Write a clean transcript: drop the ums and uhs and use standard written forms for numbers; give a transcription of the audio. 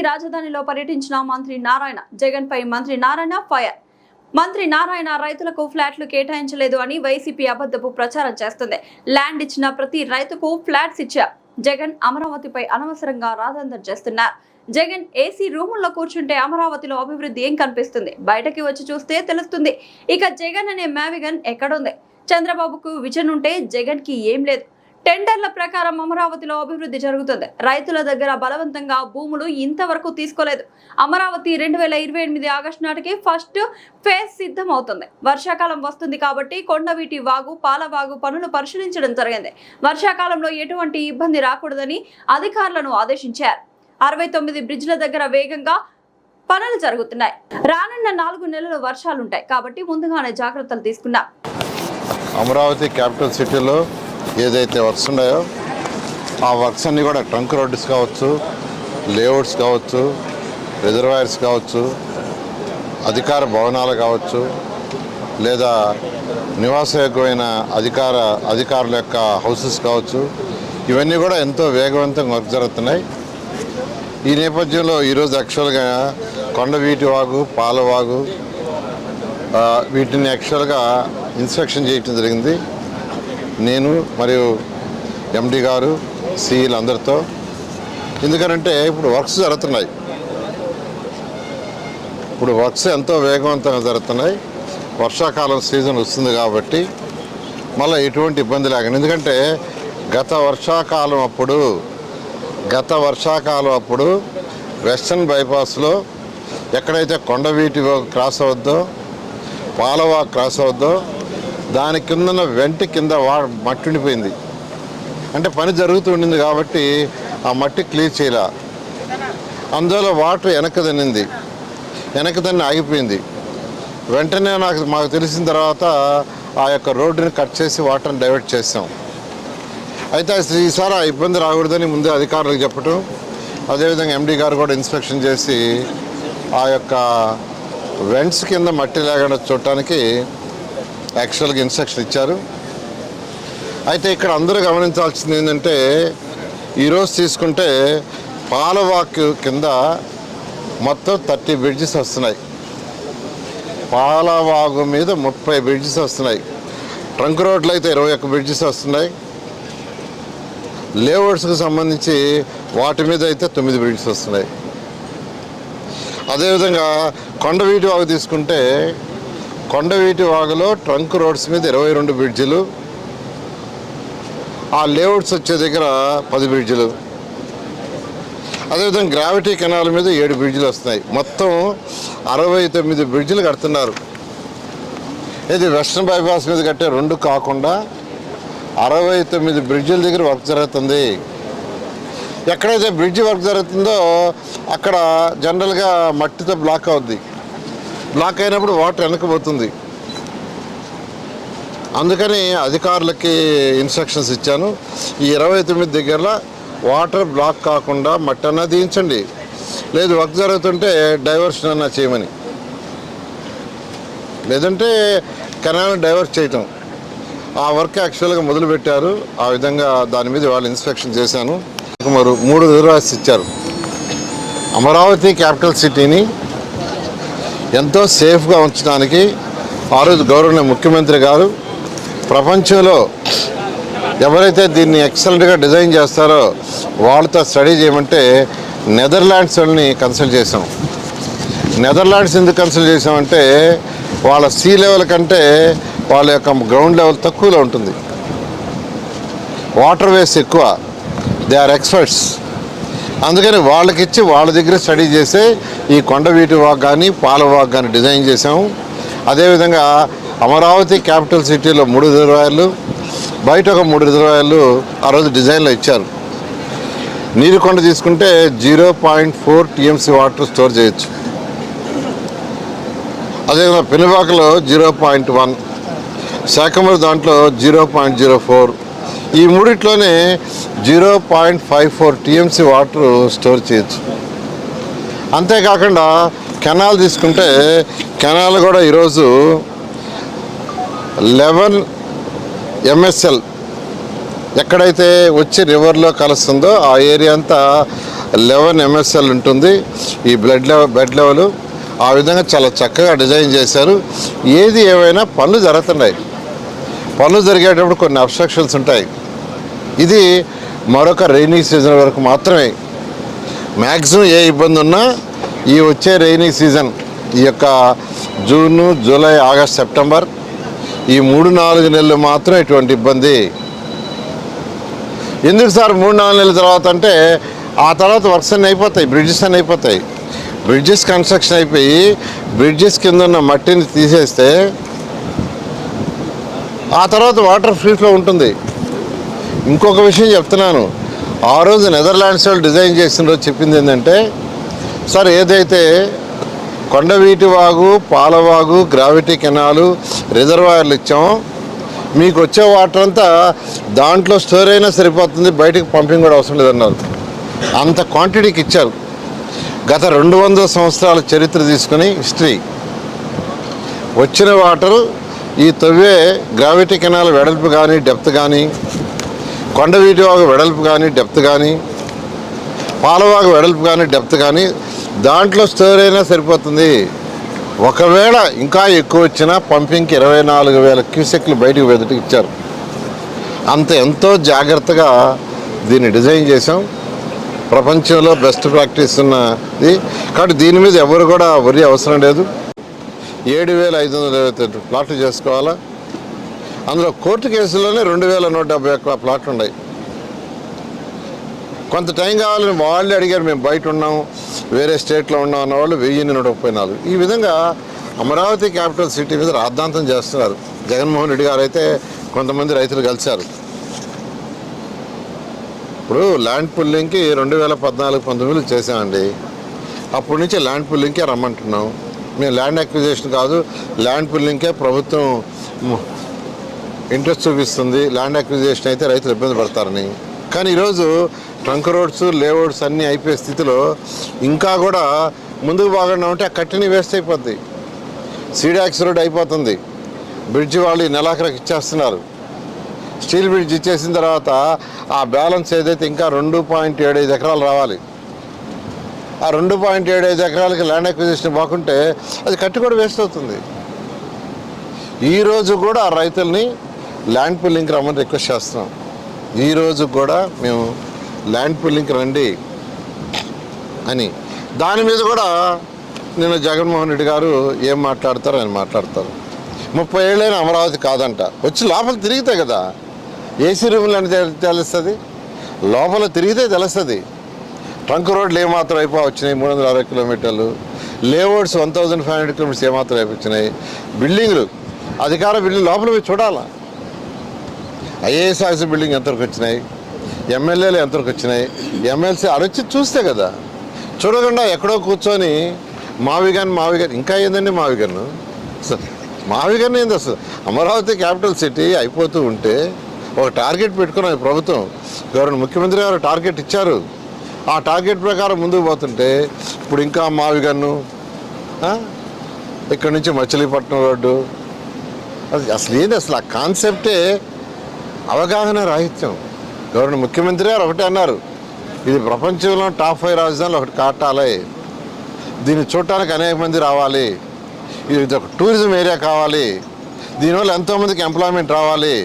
రాజధానిలో పర్యటించిన మంత్రి నారాయణ. జగన్ పై మంత్రి నారాయణ ఫైర్. మంత్రి నారాయణ రైతులకు ఫ్లాట్లు కేటాయించలేదు అని వైసీపీ అబద్ధపు ప్రచారం చేస్తుంది. ల్యాండ్ ఇచ్చిన ప్రతి రైతుకు ఫ్లాట్స్ ఇచ్చారు. జగన్ అమరావతిపై అనవసరంగా రాదందం చేస్తున్నారు. జగన్ ఏసీ రూముల్లో కూర్చుంటే అమరావతిలో అభివృద్ధి ఏం కనిపిస్తుంది? బయటకి వచ్చి చూస్తే తెలుస్తుంది. ఇక జగన్ అనే మ్యావిగన్ ఎక్కడుంది? చంద్రబాబుకు విజన్ ఉంటే జగన్ కి ఏం లేదు. టెండర్ల ప్రకారం అమరావతిలో అభివృద్ధి జరుగుతుంది. రైతుల దగ్గర బలవంతంగా భూములు ఇంతవరకు తీసుకోలేదు. అమరావతి 2028 ఆగస్టు నాటికి ఫస్ట్ ఫేజ్ సిద్ధం అవుతుంది. వర్షాకాలం వస్తుంది కాబట్టి కొండవీటి వాగు, పాలవాగు పనులు పరిశీలించడం జరిగింది. వర్షాకాలంలో ఎటువంటి ఇబ్బంది రాకూడదని అధికారులను ఆదేశించారు. 69 బ్రిడ్జ్ల దగ్గర వేగంగా పనులు జరుగుతున్నాయి. రానున్న 4 నెలలు వర్షాలుంటాయి కాబట్టి ముందుగానే జాగ్రత్తలు తీసుకున్నాం. అమరావతి క్యాపిటల్ సిటీలో ఏదైతే వర్క్స్ ఉన్నాయో ఆ వర్క్స్ అన్నీ కూడా ట్రంక్ రోడ్స్ కావచ్చు, లేఅవుట్స్ కావచ్చు, రిజర్వాయర్స్ కావచ్చు, అధికార భవనాలు కావచ్చు, లేదా నివాసయోగ్యమైన అధికారుల యొక్క హౌసెస్ కావచ్చు, ఇవన్నీ కూడా ఎంతో వేగవంతంగా వర్క్ జరుగుతున్నాయి. ఈ నేపథ్యంలో ఈరోజు యాక్చువల్గా కొండవీటి వాగు, పాలవాగు వీటిని యాక్చువల్గా ఇన్స్పెక్షన్ చేయటం జరిగింది. నేను మరియు ఎండి గారు, సిఈలు అందరితో. ఎందుకంటే ఇప్పుడు వర్క్స్ జరుగుతున్నాయి. ఇప్పుడు వర్క్స్ ఎంతో వేగవంతంగా జరుగుతున్నాయి. వర్షాకాలం సీజన్ వస్తుంది కాబట్టి మళ్ళీ ఎటువంటి ఇబ్బంది లేకుండా. ఎందుకంటే గత వర్షాకాలం అప్పుడు వెస్టర్న్ బైపాస్లో ఎక్కడైతే కొండవీటి క్రాస్ అవుద్దో, పాలవా క్రాస్ అవుద్దో దాని కింద వెంట కింద మట్టి ఉండిపోయింది. అంటే పని జరుగుతూ ఉండింది కాబట్టి ఆ మట్టి క్లియర్ చేయలే. అందువల్ల వాటర్ వెనకదన్ని ఆగిపోయింది. వెంటనే మాకు తెలిసిన తర్వాత ఆ యొక్క రోడ్డుని కట్ చేసి వాటర్ని డైవర్ట్ చేసాం. అయితే ఈసారి ఆ ఇబ్బంది రాకూడదని ముందే అధికారులకు చెప్పటం, అదేవిధంగా ఎండి గారు కూడా ఇన్స్పెక్షన్ చేసి ఆ యొక్క వెంట్స్ కింద మట్టి లేకుండా చూడటానికి యాక్చువల్గా ఇన్స్ట్రక్షన్ ఇచ్చారు. అయితే ఇక్కడ అందరూ గమనించాల్సింది ఏంటంటే ఈరోజు తీసుకుంటే పాలవాకు కింద మొత్తం 30 బ్రిడ్జెస్ వస్తున్నాయి. పాలవాగు మీద 30 బ్రిడ్జెస్ వస్తున్నాయి. ట్రంక్ రోడ్లు అయితే 21 బ్రిడ్జెస్ వస్తున్నాయి. లేఅవుట్స్కి సంబంధించి వాటి మీద అయితే 9 బ్రిడ్జెస్ వస్తున్నాయి. అదేవిధంగా కొండవీటి వాగు తీసుకుంటే కొండవీటి వాగులో ట్రంక్ రోడ్స్ మీద 22 బ్రిడ్జిలు, ఆ లేఅవుట్స్ వచ్చే దగ్గర 10 బ్రిడ్జిలు, అదేవిధంగా గ్రావిటీ కెనాల్ మీద 7 బ్రిడ్జిలు వస్తున్నాయి. మొత్తం 69 బ్రిడ్జిలు కడుతున్నారు. ఇది వెస్టర్న్ బైపాస్ మీద కట్టే 2 కాకుండా 69 బ్రిడ్జిల దగ్గర వర్క్ జరుగుతుంది. ఎక్కడైతే బ్రిడ్జి వర్క్ జరుగుతుందో అక్కడ జనరల్గా మట్టితో బ్లాక్ అవుద్ది. బ్లాక్ అయినప్పుడు వాటర్ వెనకపోతుంది. అందుకని అధికారులకి ఇన్స్ట్రక్షన్స్ ఇచ్చాను. ఈ 29 దగ్గరలో వాటర్ బ్లాక్ కాకుండా మట్టి అన్నా దించండి, లేదు వర్క్ జరుగుతుంటే డైవర్షన్ అన్నా చేయమని, లేదంటే కెనాల్ డైవర్ట్ చేయటం. ఆ వర్క్ యాక్చువల్గా మొదలుపెట్టారు. ఆ విధంగా దాని మీద వాళ్ళు ఇన్స్పెక్షన్ చేశాను. మరి 3 రిజర్వాయర్స్ ఇచ్చారు. అమరావతి క్యాపిటల్ సిటీని ఎంతో సేఫ్గా ఉంచడానికి ఆ రోజు గౌరవనీయ ముఖ్యమంత్రి గారు ప్రపంచంలో ఎవరైతే దీన్ని ఎక్సలెంట్గా డిజైన్ చేస్తారో వాళ్ళతో స్టడీ చేయమంటే నెదర్లాండ్స్ వాళ్ళని కన్సల్ట్ చేసాం. నెదర్లాండ్స్ ఎందుకు కన్సల్ట్ చేసామంటే వాళ్ళ సీ లెవెల్ కంటే వాళ్ళ యొక్క గ్రౌండ్ లెవెల్ తక్కువలో ఉంటుంది. వాటర్ వేస్ ఎక్కువ. They are experts. అందుకని వాళ్ళకిచ్చి వాళ్ళ దగ్గర స్టడీ చేసే ఈ కొండవీటి వాగ్ కానీ పాలవాగ్ కానీ డిజైన్ చేసాము. అదేవిధంగా అమరావతి క్యాపిటల్ సిటీలో 3 రిజర్వాయర్లు, బయట ఒక 3 రిజర్వాయర్లు ఆ రోజు డిజైన్లో ఇచ్చారు. నీరుకొండ తీసుకుంటే 0.4 TMC వాటర్ స్టోర్ చేయొచ్చు. అదేవిధంగా పెనుబాకలో 0.1, శాఖమూరు దాంట్లో 0.04. ఈ మూడిట్లోనే 0.54 TMC వాటర్ స్టోర్ చేయొచ్చు. అంతేకాకుండా కెనాల్ తీసుకుంటే కెనాల్ కూడా ఈరోజు 11 MSL ఎక్కడైతే వచ్చి రివర్లో కలుస్తుందో ఆ ఏరియా అంతా 11 MSL ఉంటుంది ఈ బెడ్ లెవెల్. ఆ విధంగా చాలా చక్కగా డిజైన్ చేశారు. ఏది ఏమైనా పనులు జరుగుతున్నాయి. పనులు జరిగేటప్పుడు కొన్ని అబ్స్ట్రక్షన్స్ ఉంటాయి. ఇది మరొక రైనీ సీజన్ వరకు మాత్రమే. మ్యాక్సిమం ఏ ఇబ్బంది ఉన్నా ఈ వచ్చే రైనీ సీజన్, ఈ యొక్క జూను, జూలై, ఆగస్ట్, సెప్టెంబర్, ఈ 3-4 నెలలు మాత్రం ఎటువంటి ఇబ్బంది. ఎందుకు సార్ 3-4 నెలల తర్వాత అంటే, ఆ తర్వాత వర్క్స్ అన్నీ అయిపోతాయి, బ్రిడ్జెస్ అన్నీ అయిపోతాయి. బ్రిడ్జెస్ కన్స్ట్రక్షన్ అయిపోయి బ్రిడ్జెస్ కింద ఉన్న మట్టిని తీసేస్తే ఆ తర్వాత వాటర్ ఫ్రీ ఫ్లో ఉంటుంది. ఇంకొక విషయం చెప్తున్నాను. ఆ రోజు నెదర్లాండ్స్ వాళ్ళు డిజైన్ చేసిన రోజు చెప్పింది ఏంటంటే, సార్ ఏదైతే కొండవీటి వాగు, పాలవాగు, గ్రావిటీ కెనాలు, రిజర్వాయర్లు ఇచ్చామో మీకు వచ్చే వాటర్ అంతా దాంట్లో స్టోర్ అయినా సరిపోతుంది, బయటకు పంపింగ్ కూడా అవసరం లేదన్నారు. అంత క్వాంటిటీకి ఇచ్చారు. గత 200 సంవత్సరాల చరిత్ర తీసుకుని హిస్టరీ వచ్చిన వాటరు ఈ తవ్వే గ్రావిటీ కెనాల్ వెడల్పు కానీ డెప్త్ కానీ, కొండవీటి వాగు వెడల్పు కానీ డెప్త్ కానీ, పాలవాగు వెడల్పు కానీ డెప్త్ కానీ దాంట్లో స్టోర్ అయినా సరిపోతుంది. ఒకవేళ ఇంకా ఎక్కువ వచ్చినా పంపింగ్కి 24,000 క్యూసెక్లు బయటకు వెదటికి ఇచ్చారు. అంత ఎంతో జాగ్రత్తగా దీన్ని డిజైన్ చేసాం. ప్రపంచంలో బెస్ట్ ప్రాక్టీస్ ఉన్నది కాబట్టి దీని మీద ఎవరు కూడా వరి అవసరం లేదు. 7,522 ప్లాట్లు చేసుకోవాలా. అందులో కోర్టు కేసుల్లోనే 2,171 ప్లాట్లు ఉన్నాయి. కొంత టైం కావాలని వాళ్ళే అడిగారు. మేము బయట ఉన్నాం, వేరే స్టేట్లో ఉన్నాం అన్న వాళ్ళు 1,134. ఈ విధంగా అమరావతి క్యాపిటల్ సిటీ మీద రాద్ధాంతం చేస్తున్నారు. జగన్మోహన్ రెడ్డి గారు అయితే కొంతమంది రైతులు కలిశారు. ఇప్పుడు ల్యాండ్ పుల్లింగ్కి 2014-19 చేసామండి. అప్పటి నుంచి ల్యాండ్ పుల్లింగ్కే రమ్మంటున్నాం. మేము ల్యాండ్ అక్విజిషన్ కాదు, ల్యాండ్ పుల్లింగ్కే ప్రభుత్వం ఇంట్రెస్ట్ చూపిస్తుంది. ల్యాండ్ అక్విజిషన్ అయితే రైతులు ఇబ్బంది పడతారని. కానీ ఈరోజు ట్రంక్ రోడ్స్, లేఅవుట్స్ అన్నీ అయిపోయే స్థితిలో ఇంకా కూడా ముందుకు బాగా ఉంటే ఆ కట్టిని వేస్ట్ అయిపోద్ది. సీడాక్స్ రోడ్ అయిపోతుంది. బ్రిడ్జ్ వాళ్ళు ఈ నెలాఖరికి ఇచ్చేస్తున్నారు. స్టీల్ బ్రిడ్జ్ ఇచ్చేసిన తర్వాత ఆ బ్యాలెన్స్ ఏదైతే ఇంకా 2.75 ఎకరాలు రావాలి. ఆ 2.75 ఎకరాలకి ల్యాండ్ అక్విజిషన్ బాగుంటే అది కట్టి కూడా వేస్ట్ అవుతుంది. ఈరోజు కూడా ఆ రైతుల్ని ల్యాండ్ పుల్లింగ్కి రమ్మని రిక్వెస్ట్ చేస్తున్నాం. ఈరోజు కూడా మేము ల్యాండ్ పుల్లింగ్కి రండి అని. దాని మీద కూడా నేను జగన్మోహన్ రెడ్డి గారు ఏం మాట్లాడతారో ఆయన మాట్లాడతారు. 30 ఏళ్ళైనా అమరావతి కాదంట. వచ్చి లోపల తిరిగితే కదా ఏసీ రూములు అని తెలుస్తుంది. లోపల తిరిగితే తెలుస్తుంది. ట్రంక్ రోడ్లు ఏమాత్రం వచ్చినాయి 360 కిలోమీటర్లు, లేఅవుట్స్ 1,500 కిలోమీటర్స్ ఏమాత్రం అయిపోయినాయి, బిల్డింగ్లు అధికార బిల్డింగ్ లోపల పోయి చూడాలా. ఐఏఎస్ ఆఫీసర్ బిల్డింగ్ ఎంతవరకు వచ్చినాయి, ఎమ్మెల్యేలు ఎంతవరకు వచ్చినాయి, ఎమ్మెల్సీ అరొచ్చి చూస్తే కదా. చూడకుండా ఎక్కడో కూర్చొని మావిగన్ ఇంకా ఏందండి మావిగన్ ఏంది అసలు. అమరావతి క్యాపిటల్ సిటీ అయిపోతూ ఉంటే ఒక టార్గెట్ పెట్టుకున్నాం ప్రభుత్వం. ముఖ్యమంత్రి గారు టార్గెట్ ఇచ్చారు. ఆ టార్గెట్ ప్రకారం ముందుకు పోతుంటే ఇప్పుడు ఇంకా మావిగన్ను, ఇక్కడ నుంచి మచిలీపట్నం రోడ్డు, అసలు ఏంది అసలు ఆ కాన్సెప్టే అవగాహన రాహిత్యం. ముఖ్యమంత్రి గారు ఒకటే అన్నారు, ఇది ప్రపంచంలో టాప్ 5 రాజధానులు ఒకటి కట్టాలి, దీన్ని చూడటానికి అనేక మంది రావాలి, ఇది ఒక టూరిజం ఏరియా కావాలి, దీనివల్ల ఎంతోమందికి ఎంప్లాయ్మెంట్ రావాలి,